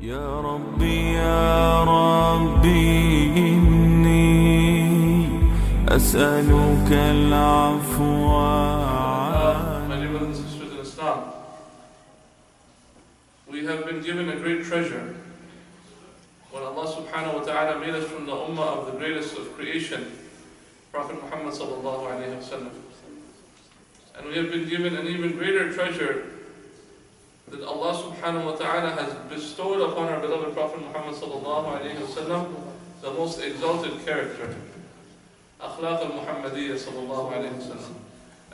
يا ربي يا ربي إني أسألك العفو. My dear brothers and sisters in Islam, we have been given a great treasure. When Allah subhanahu wa ta'ala made us from the ummah of the greatest of creation, Prophet Muhammad sallallahu alayhi wa sallam. And we have been given an even greater treasure that Allah subhanahu wa ta'ala has bestowed upon our beloved Prophet Muhammad sallallahu alayhi wa sallam, the most exalted character, Akhlaq al-Muhammadiyya sallallahu alayhi wa sallam.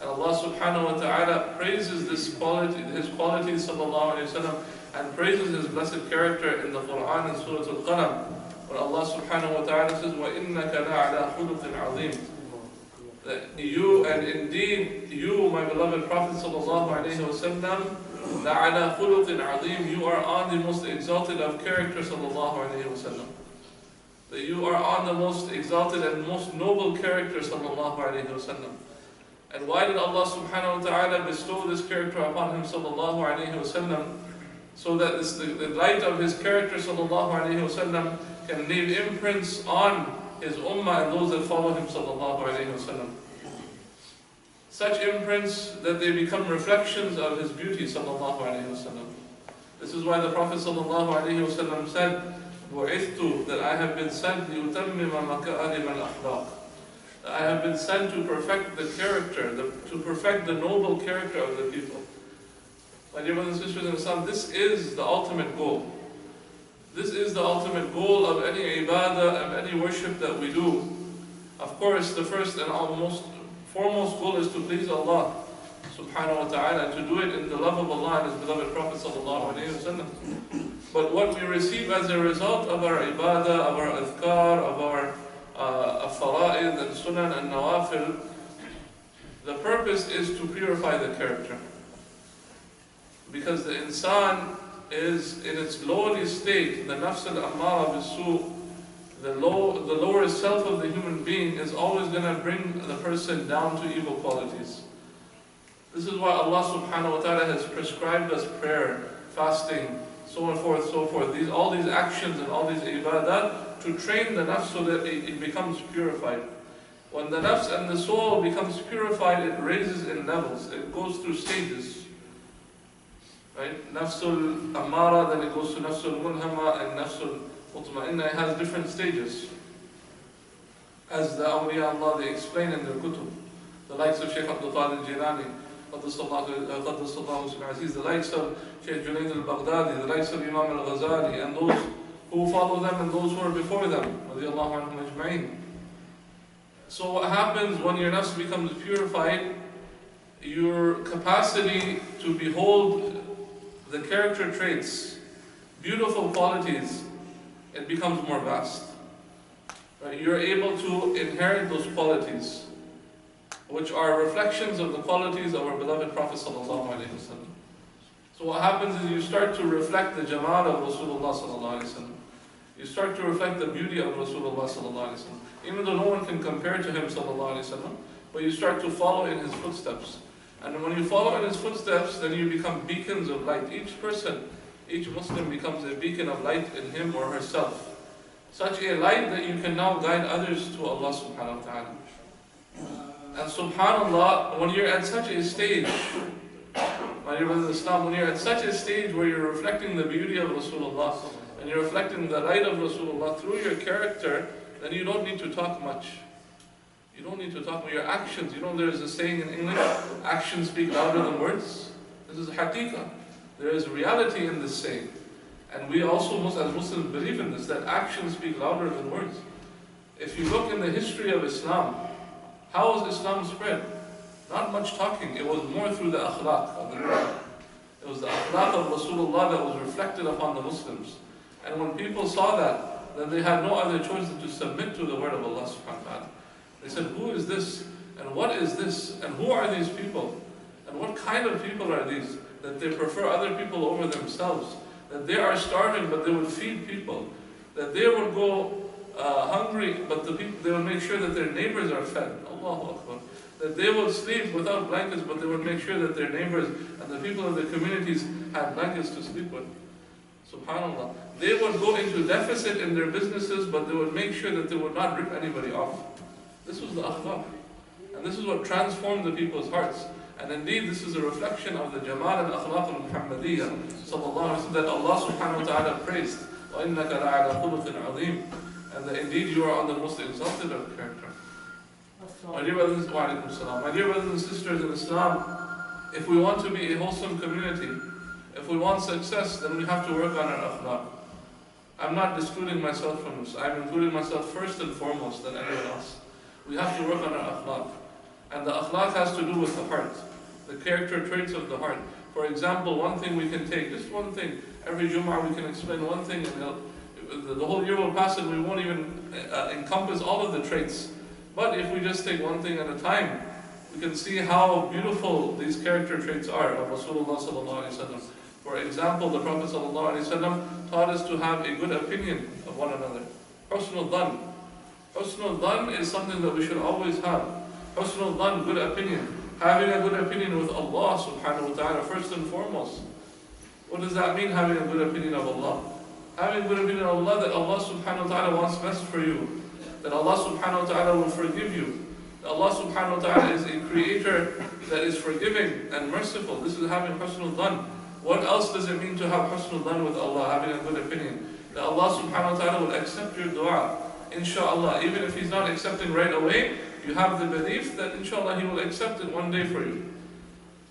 And Allah subhanahu wa ta'ala praises this quality, his qualities sallallahu alayhi wa sallam, and praises his blessed character in the Quran in Surah Al-Qalam, where Allah subhanahu wa ta'ala says, وَإِنَّكَ لَعَلَى خُلُقٍ عَظِيمٍ. That you, and indeed you, my beloved Prophet sallallahu alayhi wa sallam, لَعَلَى خُلُقٍ عَظِيمٍ, you are on the most exalted of character sallallahu alayhi wa sallam. That you are on the most exalted and most noble character sallallahu alayhi wa sallam. And why did Allah subhanahu wa ta'ala bestow this character upon him sallallahu alayhi wa sallam? So that the light of his character sallallahu alayhi wa sallam can leave imprints on his ummah and those that follow him sallallahu alayhi wa sallam. Such imprints that they become reflections of his beauty sallallahu alayhi wa sallam. This is why the Prophet sallallahu alayhi wa sallam said, وَعِثْتُ, that I have been sent لِيُتَمِّمَ مَكَارِمَ الْأَخْلَاقِ, I have been sent to perfect the character, to perfect the noble character of the people. My dear brothers and sisters in Islam, this is the ultimate goal. This is the ultimate goal of any ibadah, of any worship that we do. Of course, the first and foremost goal is to please Allah subhanahu wa ta'ala, and to do it in the love of Allah and His beloved Prophet sallallahu alayhi wa sallam. But what we receive as a result of our ibadah, of our adhkar, of our fara'id and sunan and nawafil, the purpose is to purify the character. Because the insan is in its lowly state, the nafs al-ammara bis-su', the lower self of the human being is always going to bring the person down to evil qualities. This is why Allah subhanahu wa ta'ala has prescribed us prayer, fasting, so on and forth, so forth. All these actions and all these ibadah to train the nafs so that it becomes purified. When the nafs and the soul becomes purified, it raises in levels. It goes through stages. Right? Nafsul Amara, then it goes to Nafsul Mulhama and Nafsul Mutma'inna. It has different stages. As the awliya Allah, they explain in their kutub. The likes of Shaykh Abdul Qadir Jilani, the likes of Shaykh Junaid al-Baghdadi, the likes of Imam al-Ghazali, and those who follow them and those who are before them. Radiallahu anhum ajma'in. So what happens when your nafs becomes purified, your capacity to behold the character traits, beautiful qualities, it becomes more vast. Right? You're able to inherit those qualities, which are reflections of the qualities of our beloved Prophet sallallahu alaihi wasallam. So what happens is you start to reflect the jamal of Rasulullah sallallahu alaihi wasallam. You start to reflect the beauty of Rasulullah sallallahu alaihi wasallam. Even though no one can compare to him sallallahu alaihi wasallam, but you start to follow in his footsteps. And when you follow in his footsteps, then you become beacons of light. Each person, each Muslim becomes a beacon of light in him or herself. Such a light that you can now guide others to Allah subhanahu wa ta'ala. And subhanallah, when you're at such a stage, my dear brothers in Islam, when you're at such a stage where you're reflecting the beauty of Rasulullah, and you're reflecting the light of Rasulullah through your character, then you don't need to talk much. You don't need to talk about your actions. You know, there is a saying in English, actions speak louder than words. This is haqiqah. There is reality in this saying. And we also, as Muslims, believe in this, that actions speak louder than words. If you look in the history of Islam, how was Islam spread? Not much talking. It was more through the akhlaq of the Quran. It was the akhlaq of Rasulullah that was reflected upon the Muslims. And when people saw that, then they had no other choice than to submit to the word of Allah subhanahu wa ta'ala. They said, who is this? And what is this? And who are these people? And what kind of people are these? That they prefer other people over themselves. That they are starving, but they would feed people. That they would go hungry, but they would make sure that their neighbors are fed. Allahu Akbar. That they would sleep without blankets, but they would make sure that their neighbors and the people of the communities had blankets to sleep with. Subhanallah. They would go into deficit in their businesses, but they would make sure that they would not rip anybody off. This was the akhlaq. And this is what transformed the people's hearts. And indeed, this is a reflection of the Jamal and Akhlaq al-Muhammadiyya that Allah subhanahu wa ta'ala praised. وَإِنَّكَ لَعَلَى خُلُقٍ عَظِيمٍ. And that indeed you are on the most exalted of character. My dear brothers, my dear brothers and sisters in Islam, if we want to be a wholesome community, if we want success, then we have to work on our akhlaq. I'm not excluding myself from this. I'm including myself first and foremost than anyone else. We have to work on our akhlaq. And the akhlaq has to do with the heart, the character traits of the heart. For example, one thing we can take, just one thing. Every Jum'ah we can explain one thing, and the whole year will pass and we won't even encompass all of the traits. But if we just take one thing at a time, we can see how beautiful these character traits are of Rasulullah sallallahu alaihi wasallam. For example, the Prophet sallallahu alaihi wasallam taught us to have a good opinion of one another. Husnul dhan. Husnul dhan is something that we should always have. Husnul dhan, good opinion. Having a good opinion with Allah subhanahu wa ta'ala first and foremost. What does that mean, having a good opinion of Allah? Having a good opinion of Allah, that Allah subhanahu wa ta'ala wants best for you. That Allah subhanahu wa ta'ala will forgive you. That Allah subhanahu wa ta'ala is a creator that is forgiving and merciful. This is having husnul dhan. What else does it mean to have husnul dhan with Allah, having a good opinion? That Allah subhanahu wa ta'ala will accept your dua. Inshallah, even if He's not accepting right away, you have the belief that inshallah He will accept it one day for you.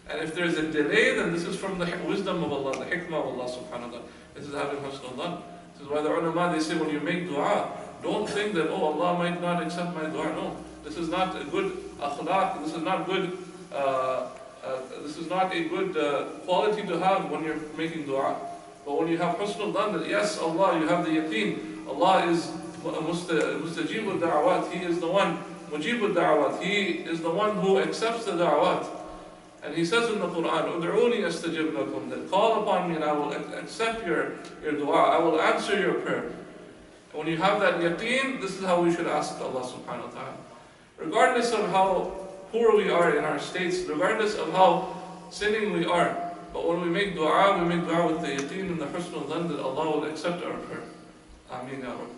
And if there's a delay, then this is from the wisdom of Allah, the hikmah of Allah subhanahu wa ta'ala. This is having husnul dhan. This is why the ulama, they say when you make dua, don't think that, oh, Allah might not accept my dua. No, this is not a good akhlaq, this is not good, this is not a good quality to have when you're making dua. But when you have husnul dhan, that yes, Allah, you have the yaqeen, Allah is mustajibul da'awat, He is the one, mujibul da'awat, He is the one who accepts the da'awat. And He says in the Quran, Ud'uni astajib lakum, that call upon me and I will accept your dua, I will answer your prayer. When you have that yaqeen, this is how we should ask Allah subhanahu wa ta'ala. Regardless of how poor we are in our states, regardless of how sinning we are, but when we make dua with the yaqeen and the husnul dhan that Allah will accept our prayer. Ameen ya Rabb.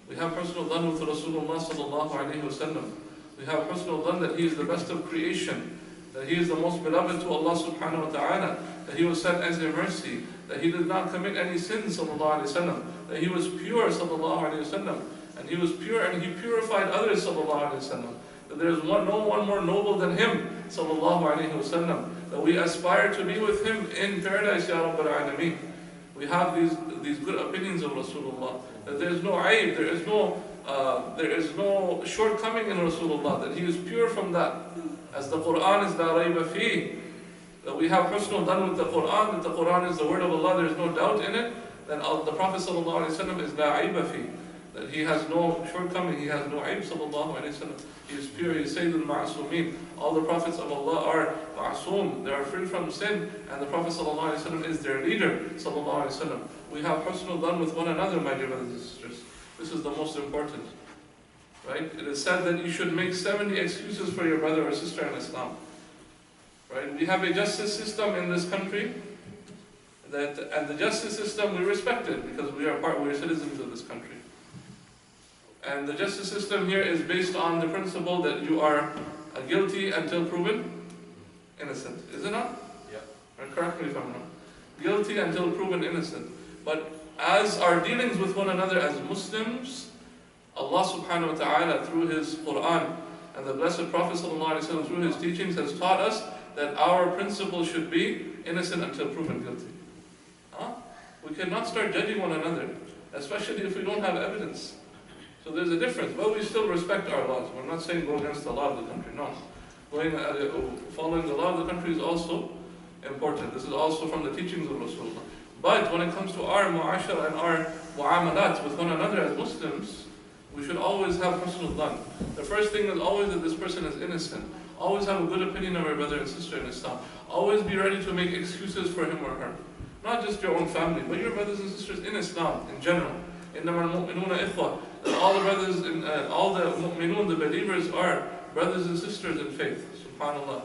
We have husnul dhan with Rasulullah sallallahu alayhi wa sallam. We have husnul dhan that He is the best of creation, that He is the most beloved to Allah subhanahu wa ta'ala, that He was sent as a mercy, that He did not commit any sins sallallahu alayhi wa sallam, that He was pure sallallahu alayhi wa sallam, and He was pure and He purified others sallallahu alayhi wa sallam, that there is no one more noble than Him sallallahu alayhi wa sallam, that we aspire to be with Him in paradise ya Rabbil Alameen. We have these good opinions of Rasulullah, that there is no aib, there is no shortcoming in Rasulullah, that He is pure from that. As the Quran is la rayba fi, that we have husnul dhan with the Quran, that the Quran is the word of Allah, there is no doubt in it, then the Prophet sallallahu alaihi wasallam is la aiba fi, that he has no shortcoming, he has no aib sallallahu alaihi wasallam. He is pure, he is Sayyidul Ma'asumeen. All the prophets of Allah are ma'asum, they are free from sin, and the Prophet sallallahu alaihi wasallam is their leader sallallahu alaihi wasallam. We have husnul dhan with one another, my dear brothers and sisters. This is the most important. Right? It is said that you should make 70 excuses for your brother or sister in Islam. Right? We have a justice system in this country, and the justice system we respect it because we are citizens of this country. And the justice system here is based on the principle that you are guilty until proven innocent. Is it not? Yeah. Right? Correct me if I'm wrong. Guilty until proven innocent. But as our dealings with one another as Muslims, Allah subhanahu wa ta'ala through His Quran and the Blessed Prophet sallallahu alaihi wasallam through His teachings has taught us that our principle should be innocent until proven guilty. We cannot start judging one another, especially if we don't have evidence. So there's a difference, but we still respect our laws. We're not saying go against the law of the country, no. Following the law of the country is also important. This is also from the teachings of Rasulullah. But when it comes to our mu'ashara and our mu'amalat with one another as Muslims, we should always have husnul dhan. The first thing is always that this person is innocent. Always have a good opinion of our brother and sister in Islam. Always be ready to make excuses for him or her. Not just your own family, but your brothers and sisters in Islam in general. إِنَّمَا الْمُؤْمِنُونَ إِخْوَةٌ. All the brothers, all the mu'minun, the believers are brothers and sisters in faith. Subhanallah.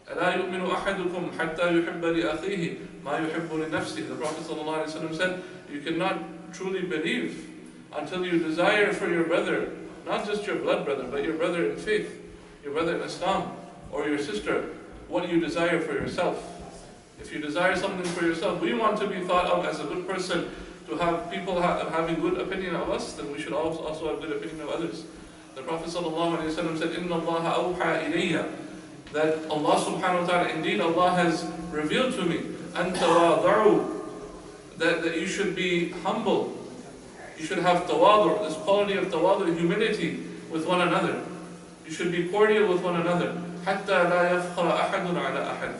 أَلَا يُؤْمِنُ أَحَدُكُمْ حَتَّى يُحِبَّ لِأَخِيهِ مَا يُحِبُّ لِنَفْسِهِ. The Prophet ﷺ said, you cannot truly believe until you desire for your brother, not just your blood brother, but your brother in faith, your brother in Islam, or your sister, what you desire for yourself. If you desire something for yourself, we want to be thought of as a good person, to have people having good opinion of us, then we should also have good opinion of others. The Prophet ﷺ said, إِنَّ اللَّهَ أَوْحَى إِلَيَّ, that Allah subhanahu wa ta'ala, indeed Allah has revealed to me, أَن تَوَاضَعُوا, that you should be humble. You should have tawadu, this quality of tawadu, humility with one another. You should be cordial with one another. حَتَّى لَا يَفْخَرَ أَحَدٌ عَلَى أَحَدٍ,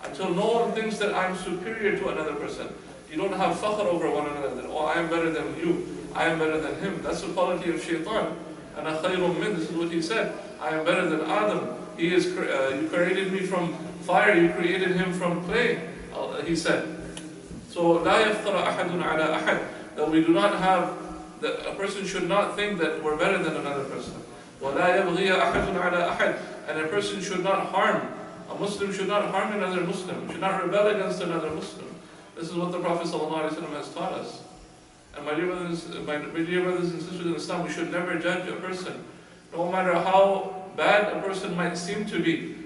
until no one thinks that I'm superior to another person. You don't have fakhr over one another, that, oh, I am better than you, I am better than him. That's the quality of shaitan. أَنَا خَيْرٌ مِّنْ, this is what he said. I am better than Adam. You created me from fire, you created him from clay, he said. So, لَا يَفْخَرَ أَحَدٌ عَلَى أَحَدٍ, that we do not have, that a person should not think that we're better than another person. وَلَا يَبْغِيَ أَحَدٌ عَلَى أَحَدٍ, and a person should not harm, a Muslim should not harm another Muslim, should not rebel against another Muslim. This is what the Prophet ﷺ has taught us. And my dear brothers and sisters in Islam, we should never judge a person. No matter how bad a person might seem to be,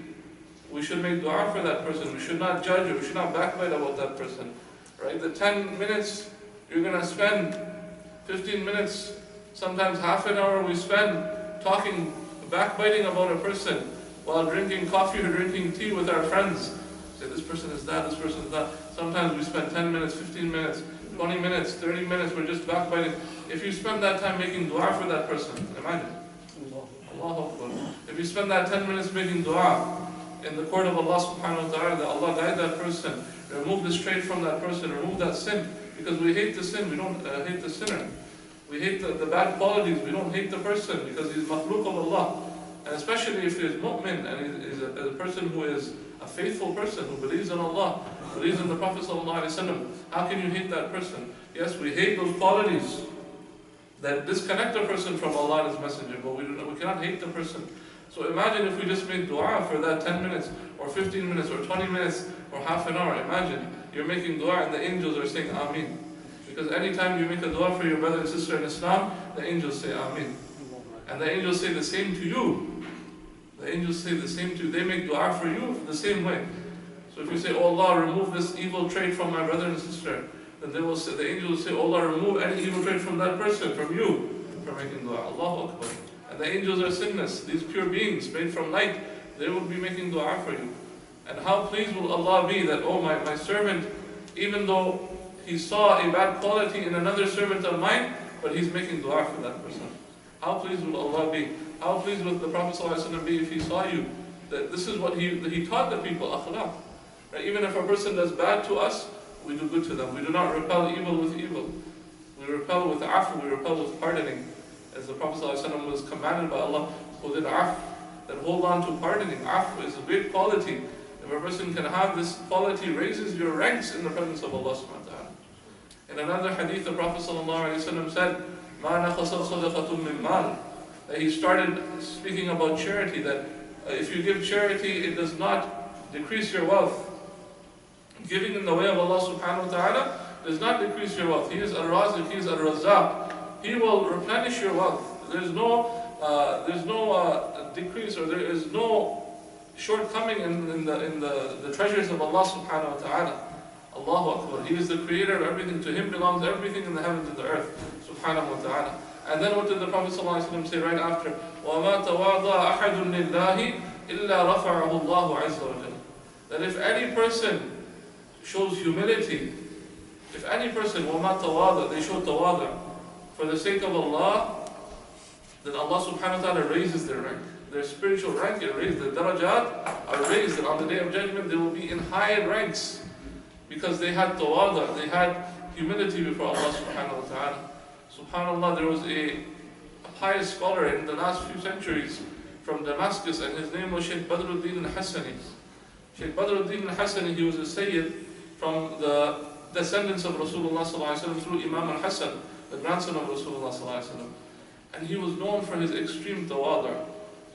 we should make dua for that person. We should not judge or we should not backbite about that person. Right? The 10 minutes you're going to spend, 15 minutes, sometimes half an hour we spend talking, backbiting about a person while drinking coffee or drinking tea with our friends. Say, this person is that, this person is that. Sometimes we spend 10 minutes, 15 minutes, 20 minutes, 30 minutes, we're just backbiting. If you spend that time making dua for that person, imagine. Allahu Akbar. If you spend that 10 minutes making dua in the court of Allah subhanahu wa ta'ala, that Allah guide that person, remove this trait from that person, remove that sin. Because we hate the sin, we don't hate the sinner. We hate the bad qualities, we don't hate the person because he's makhluk of Allah. And especially if he's mu'min and he's a person who is a faithful person, who believes in Allah, believes in the Prophet ﷺ, how can you hate that person? Yes, we hate those qualities that disconnect a person from Allah and His Messenger, but we cannot hate the person. So imagine if we just made dua for that 10 minutes, or 15 minutes, or 20 minutes, or half an hour. Imagine you're making dua and the angels are saying Ameen. Because anytime you make a dua for your brother and sister in Islam, the angels say Ameen. And the angels say the same to you. The angels say the same to you. They make dua for you the same way. So if you say, oh Allah, remove this evil trait from my brother and sister, then they will say, the angels will say, oh Allah, remove any evil trait from that person, from you, for making dua. Allahu Akbar. And the angels are sinless. These pure beings made from light, they will be making dua for you. And how pleased will Allah be that, oh my servant, even though he saw a bad quality in another servant of mine, but he's making dua for that person. How pleased will Allah be? How pleased will the Prophet ﷺ be if he saw you? That this is what he taught the people, akhlaq. Right? Even if a person does bad to us, we do good to them. We do not repel evil with evil. We repel with afu, we repel with pardoning. As the Prophet ﷺ was commanded by Allah, khudil af, that hold on to pardoning. Afu is a great quality. If a person can have this quality, raises your ranks in the presence of Allah subhanahu wa ta'ala. In another hadith, the Prophet ﷺ said, مَا نَقَصَتْ صَدَقَةٌ مِّن مَالٍ, that he started speaking about charity, that if you give charity, it does not decrease your wealth. Giving in the way of Allah subhanahu wa ta'ala does not decrease your wealth. He is al-Raziq, He is al-Razzaq. He will replenish your wealth. There's no decrease, or there is no shortcoming in the treasures of Allah subhanahu wa ta'ala. Allahu Akbar. He is the creator of everything. To Him belongs everything in the heavens and the earth. Subhanahu wa ta'ala. And then what did the Prophet ﷺ say right after? وَمَا تَوَاضَى أَحَدٌ لِلَّهِ إِلَّا رَفَعَهُ اللَّهُ عَزَّ وَجَلَّ. That if any person shows humility, if any person, وَمَا تَوَاضَى, they show tawada for the sake of Allah, then Allah subhanahu wa ta'ala raises their rank. Their spiritual rank is raised. The darajat are raised, and on the day of judgment they will be in higher ranks because they had tawada, they had humility before Allah subhanahu wa ta'ala. SubhanAllah, there was a pious scholar in the last few centuries from Damascus, and his name was Shaykh Badruddin al-Hassani. Shaykh Badruddin al-Hassani, he was a Sayyid from the descendants of Rasulullah ﷺ through Imam al-Hassan, the grandson of Rasulullah ﷺ. And he was known for his extreme tawada.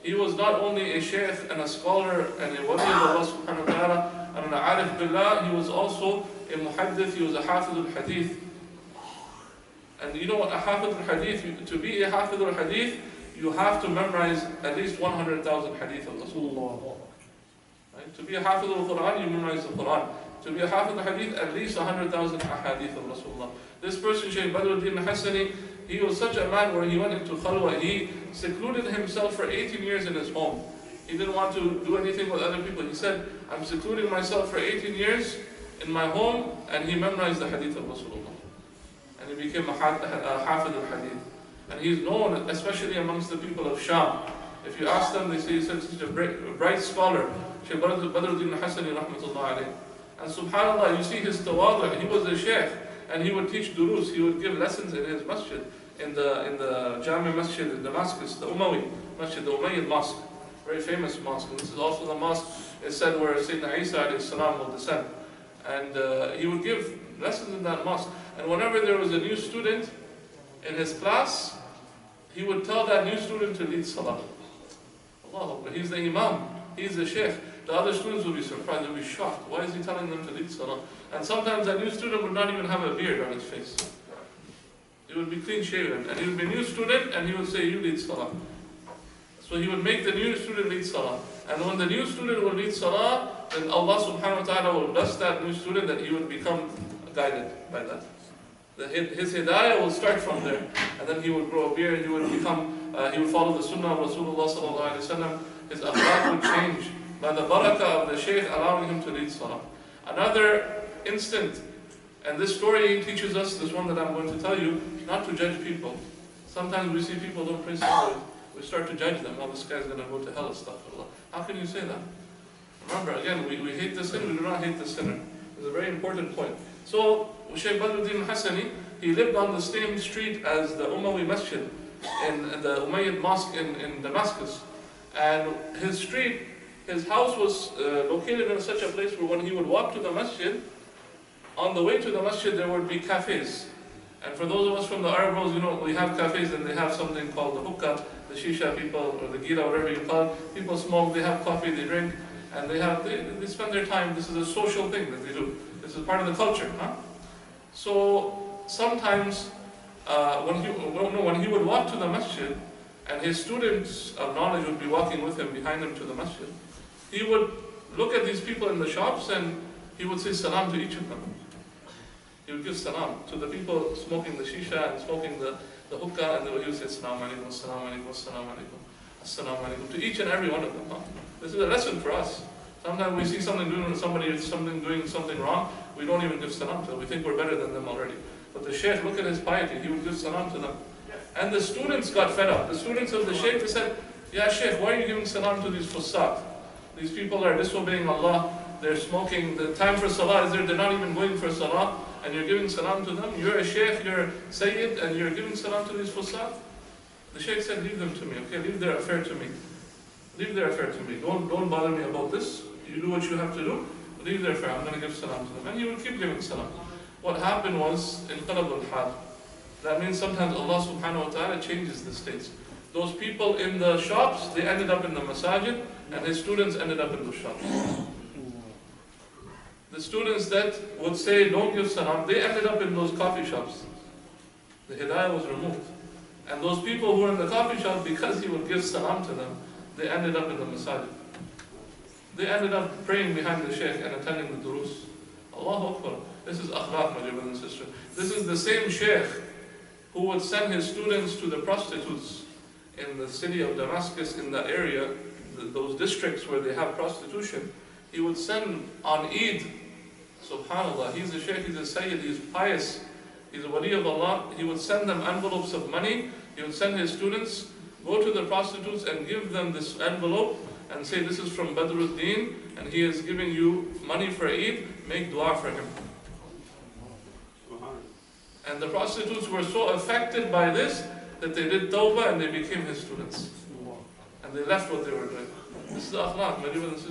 He was not only a shaykh and a scholar and a wali of Allah subhanahu wa ta'ala, and an Arif Billah, he was also a Muhaddith, he was a Hafiz al-Hadith. And you know what, a Hafiz al-Hadith, to be a Hafiz al-Hadith, you have to memorize at least 100,000 Hadith of Rasulullah. Right? To be a Hafiz al-Quran, you memorize the Quran. To be a Hafiz al-Hadith, at least 100,000 Ahadith of Rasulullah. This person, Shaykh Badruddin Hassani, he was such a man where he went into khalwa, he secluded himself for 18 years in his home. He didn't want to do anything with other people. He said, I'm secluding myself for 18 years in my home, and he memorized the hadith of Rasulullah. And he became a Hafiz al-Hadith. And he's known, especially amongst the people of Sham. If you ask them, they say he's such a bright scholar. Shaykh Badruddin Hassani, rahmatullah alayhi. And subhanAllah, you see his tawadu', he was a sheikh, and he would teach durus, he would give lessons in his masjid, in the Jami Masjid in Damascus, the Umayyad Masjid, the Umayyad Mosque, very famous mosque. And this is also the mosque, it's said, where Sayyidina Isa alayhi salam will descend. And he would give lessons in that mosque. And whenever there was a new student in his class, he would tell that new student to lead salah. Allah Akbar, he's the Imam, he's the sheikh. The other students would be surprised, they would be shocked. Why is he telling them to lead salah? And sometimes that new student would not even have a beard on his face. He would be clean shaven. And he would be a new student and he would say, you lead salah. So he would make the new student lead salah. And when the new student would lead salah, then Allah subhanahu wa ta'ala will bless that new student that he would become guided by that. His hidayah will start from there. And then he would grow a beard, he would become, he would follow the sunnah of Rasulullah sallallahu alayhi wa sallam. His akhlaq would change by the barakah of the shaykh allowing him to lead salah. Another instant, and this story teaches us, this one that I'm going to tell you, not to judge people. Sometimes we see people don't pray salah, we start to judge them. Oh, this guy's going to go to hell, astaghfirullah. How can you say that? Remember, again, we hate the sinner, we do not hate the sinner. It's a very important point. So, Shaykh Badruddin Hassani, he lived on the same street as the Umayyad Masjid, in the Umayyad Mosque in Damascus. And his street, his house was located in such a place where when he would walk to the masjid, on the way to the masjid there would be cafes. And for those of us from the Arab world, you know, we have cafes and they have something called the hookah, the shisha people, or the gira, whatever you call it. People smoke, they have coffee, they drink, and they spend their time. This is a social thing that they do. This is part of the culture. Huh? So sometimes when he would walk to the masjid, and his students of knowledge would be walking with him behind him to the masjid, he would look at these people in the shops and he would say salam to each of them. He would give salam to the people smoking the shisha and smoking the hookah, and he would say salam alaikum, salam alaikum, salam alaikum, assalamu alaikum, to each and every one of them. Huh? This is a lesson for us. Sometimes we see somebody doing something wrong, we don't even give salam to them. We think we're better than them already. But the shaykh, look at his piety, he would give salam to them. And the students got fed up. The students of the shaykh, they said, Ya shaykh, why are you giving salam to these fusaq? These people are disobeying Allah, they're smoking, the time for salah is there, they're not even going for salah, and you're giving salam to them. You're a shaykh, you're sayyid, and you're giving salam to these fusaq? The shaykh said, leave them to me, okay, leave their affair to me. Leave their affair to me. Don't bother me about this. You do what you have to do, leave their affair, I'm going to give salam to them. And he would keep giving salam. What happened was, in qalab al-hal. That means sometimes Allah subhanahu wa ta'ala changes the states. Those people in the shops, they ended up in the masajid, and his students ended up in the shops. The students that would say, don't give salam, they ended up in those coffee shops. The hidayah was removed. And those people who were in the coffee shop, because he would give salam to them, they ended up in the masajid. They ended up praying behind the shaykh and attending the durus. Allahu Akbar. This is akhlaq, my dear brothers and sisters. This is the same shaykh who would send his students to the prostitutes in the city of Damascus, in the area, those districts where they have prostitution. He would send on Eid, subhanAllah, he's a shaykh, he's a sayyid, he's pious, he's a wali of Allah. He would send them envelopes of money. He would send his students, go to the prostitutes and give them this envelope and say, this is from Badruddin and he is giving you money for Eid, make dua for him. And the prostitutes were so affected by this that they did tawbah and they became his students. And they left what they were doing. This is akhlaq.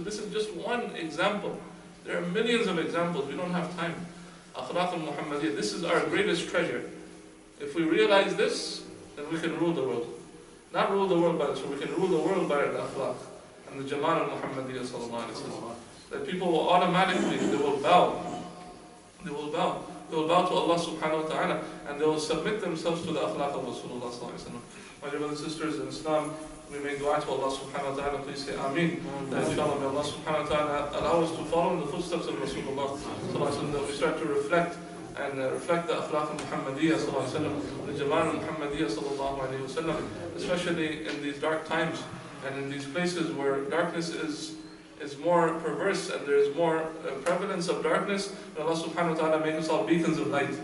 This is just one example. There are millions of examples. We don't have time. Akhlaq al-Muhammadiyya. This is our greatest treasure. If we realize this, then we can rule the world. Not rule the world by the sword, we can rule the world by the akhlaq and the jamal al-Muhammadiyya sallallahu alayhi wa sallam. that people will automatically, they will bow. They will bow. They will bow to Allah subhanahu wa ta'ala, and they will submit themselves to the akhlaq of Rasulullah sallallahu alayhi wa sallam. My dear brothers and sisters in Islam, we make dua to Allah subhanahu wa ta'ala. Please say Ameen. That inshallah may Allah subhanahu wa ta'ala allow us to follow in the footsteps of Rasulullah sallallahu alayhi wa sallam, that we start to reflect the akhlaq of Muhammadiyya sallallahu alayhi wa sallam, the jamal of Muhammadiyya sallallahu alayhi wa sallam, especially in these dark times and in these places where darkness is more perverse and there is more prevalence of darkness. May Allah subhanahu wa ta'ala make us all beacons of light.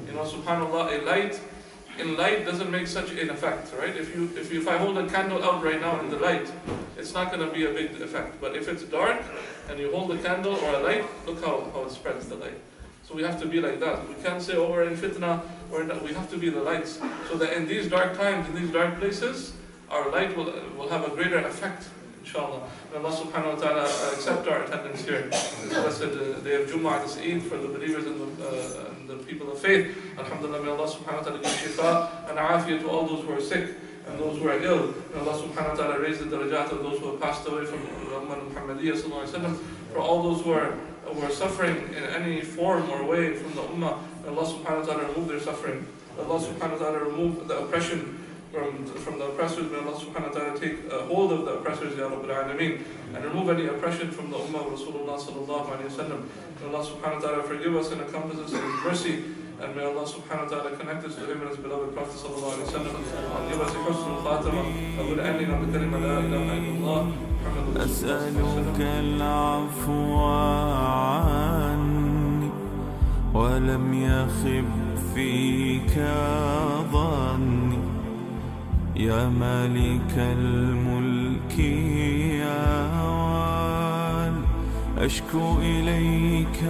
You know, subhanAllah, a light doesn't make such an effect, right? If I hold a candle out right now in the light, it's not going to be a big effect. But if it's dark and you hold a candle or a light, look how it spreads the light. So we have to be like that. We can't say, oh, we're in fitna, we have to be the lights. So that in these dark times, in these dark places, our light will have a greater effect, inshallah. May Allah subhanahu wa ta'ala accept our attendance here. This blessed day of Jummah, this Eid for the believers and the people of faith. Alhamdulillah, may Allah subhanahu wa ta'ala give shifa and afiyah to all those who are sick and those who are ill. May Allah subhanahu wa ta'ala raise the darajat of those who have passed away from the Ummah Muhammadiyya sallallahu alayhi wa sallam. For all those who are suffering in any form or way from the Ummah, may Allah subhanahu wa ta'ala remove their suffering. May Allah subhanahu wa ta'ala remove the oppression from the oppressors. May Allah subhanahu wa ta'ala take hold of the oppressors, Ya Rabbil Alameen, and remove any oppression from the Ummah of Rasulullah sallallahu alayhi wa sallam. May Allah subhanahu wa ta'ala forgive us and encompass us in His mercy, and may Allah subhanahu wa ta'ala connect us to Him and His beloved Prophet sallallahu alayhi wa sallam, and give us a husnul khatamah. أقول آمين بكلمة لا إله إلا الله محمد رسول الله صلى الله عليه وسلم. أسألك العفو عني ولم يخب فيك ظني يا مالك الملك يا وال أشكو إليك